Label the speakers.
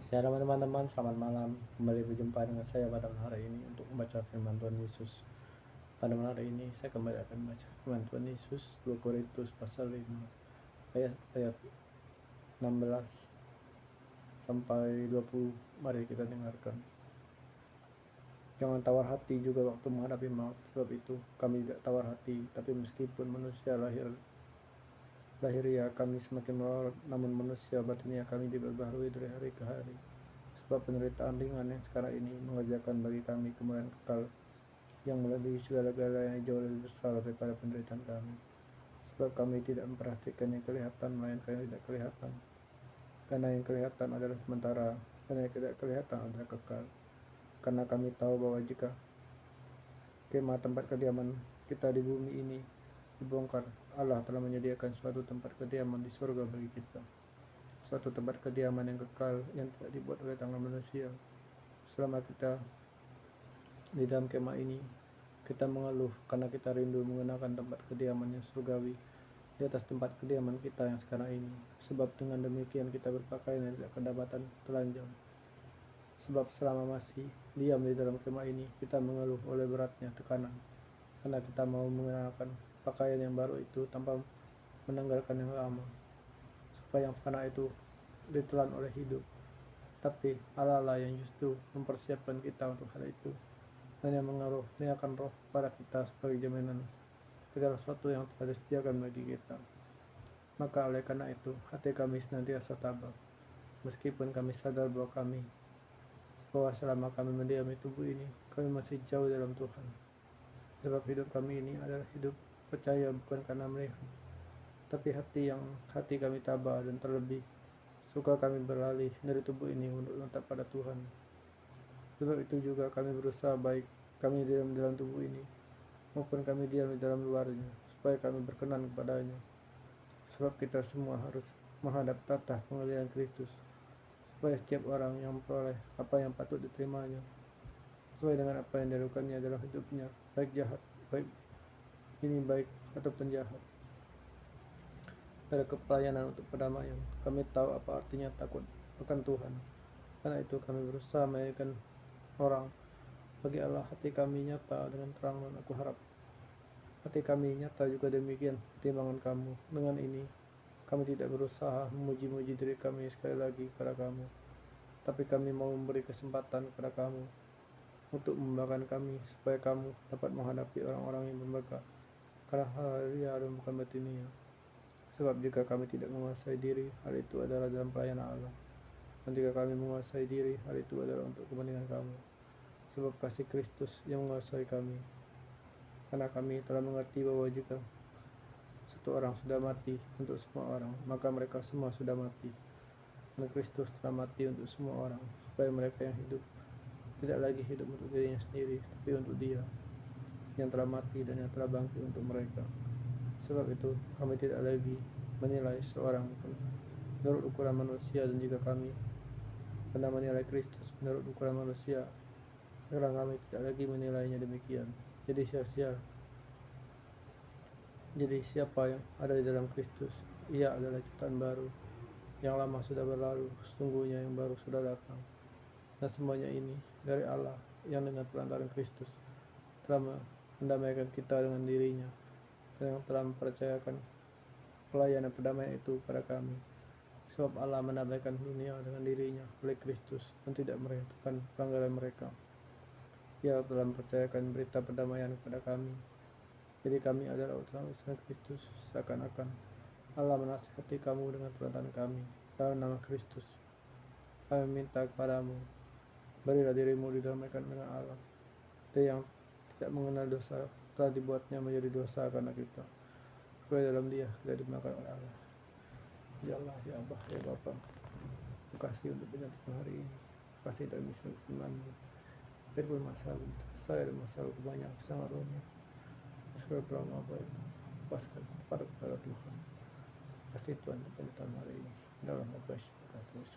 Speaker 1: Shalom teman-teman, selamat malam. Kembali berjumpa dengan saya pada malam hari ini untuk membaca firman Tuhan Yesus. Pada malam hari ini saya kembali akan membaca firman Tuhan Yesus 2 Korintus pasal 5 ayat 16 sampai 20. Mari kita dengarkan. Jangan tawar hati juga waktu menghadapi maut, sebab itu kami tidak tawar hati, tapi meskipun manusia lahiriah kami semakin melorot, namun manusia batinnya kami diperbaharui dari hari ke hari. Sebab penderitaan ringan yang sekarang ini mengerjakan bagi kami kemuliaan kekal yang melebihi segala-galanya jauh lebih besar daripada penderitaan kami. Sebab kami tidak memperhatikan yang kelihatan, melainkan yang tidak kelihatan. Karena yang kelihatan adalah sementara, dan yang tidak kelihatan adalah kekal. Karena kami tahu bahwa jika kemah tempat kediaman kita di bumi ini dibongkar, Allah telah menyediakan suatu tempat kediaman di surga bagi kita, suatu tempat kediaman yang kekal yang tidak dibuat oleh tangan manusia. Selama kita di dalam kemah ini, kita mengeluh karena kita rindu mengenakan tempat kediaman yang surgawi di atas tempat kediaman kita yang sekarang ini. Sebab dengan demikian kita berpakaian yang tidak kedapatan telanjang. Sebab selama masih diam di dalam kemah ini, kita mengeluh oleh beratnya tekanan, karena kita mau mengenakan pakaian yang baru itu tanpa menanggalkan yang lama, supaya yang fana itu ditelan oleh hidup. Tapi Allah lah yang justru mempersiapkan kita untuk hal itu, dan yang mengaruniakan roh pada kita sebagai jaminan segala sesuatu yang telah disediakan bagi kita. Maka oleh karena itu, hati kami senantiasa tabah, meskipun kami sadar bahwa selama kami mendiami tubuh ini, kami masih jauh dalam Tuhan. Sebab hidup kami ini adalah hidup percaya, bukan karena melihat. Tapi hati kami tabah, dan terlebih suka kami beralih dari tubuh ini untuk menetap pada Tuhan. Sebab itu juga kami berusaha, baik kami diam dalam tubuh ini maupun kami diam di dalam luarnya, supaya kami berkenan kepadanya. Sebab kita semua harus menghadap tahta pengadilan Kristus, supaya setiap orang yang memperoleh apa yang patut diterimanya, sesuai dengan apa yang dilakukannya dalam hidupnya, baik ataupun jahat. Pada kepelayanan untuk perdamaian, kami tahu apa artinya takut akan Tuhan. Karena itu kami berusaha meyakinkan orang. Bagi Allah hati kami nyata dengan terang, dan aku harap hati kami nyata juga demikian pertimbangan kamu. Dengan ini kami tidak berusaha memuji-muji diri kami sekali lagi kepada kamu, tapi kami mau memberi kesempatan kepada kamu untuk membanggakan kami, supaya kamu dapat menghadapi orang-orang yang bermegah karena haleluya dan bukan batinia. Sebab jika kami tidak menguasai diri, hal itu adalah dalam pelayanan Allah. Dan jika kami menguasai diri, hal itu adalah untuk kepentingan kamu. Sebab kasih Kristus yang menguasai kami. Karena kami telah mengerti bahwa jika satu orang sudah mati untuk semua orang, maka mereka semua sudah mati. Dan Kristus telah mati untuk semua orang, supaya mereka yang hidup tidak lagi hidup untuk dirinya sendiri, tapi untuk Dia yang telah mati dan yang telah bangkit untuk mereka. Sebab itu kami tidak lagi menilai seorang pun menurut ukuran manusia, dan jika kami pernah menilai Kristus menurut ukuran manusia, sekarang kami tidak lagi menilainya demikian. Jadi siapa yang ada di dalam Kristus, ia adalah ciptaan baru. Yang lama sudah berlalu, sesungguhnya yang baru sudah datang. Dan semuanya ini dari Allah, yang dengan perantaraan Kristus telah mendamaikan kita dengan dirinya, dan yang telah mempercayakan pelayanan perdamaian itu pada kami. Sebab Allah mendamaikan dunia dengan dirinya oleh Kristus, dan tidak merelakan pelanggaran mereka. Ia telah mempercayakan berita perdamaian kepada kami. Jadi kami adalah utusan Kristus, seakan-akan Allah menasihati kamu dengan perantaraan kami. Dalam nama Kristus, kami minta kepadamu, berilah dirimu didamaikan dengan Allah. Dia yang tidak mengenal dosa telah dibuatnya menjadi dosa karena kita, supaya dalam Dia kita dimakan oleh Allah. Ya Allah, ya Abah, ya Bapa, terima kasih untuk penyertaan hari ini. Terima kasih untuk misi firman-Mu. Biarpun masalah saya dan masalah banyak sangat rumit, sekarang apa itu lepaskan kepada Tuhan. Kasih Tuhan untuk penyertaan hari ini dalam nama Yesus Kristus.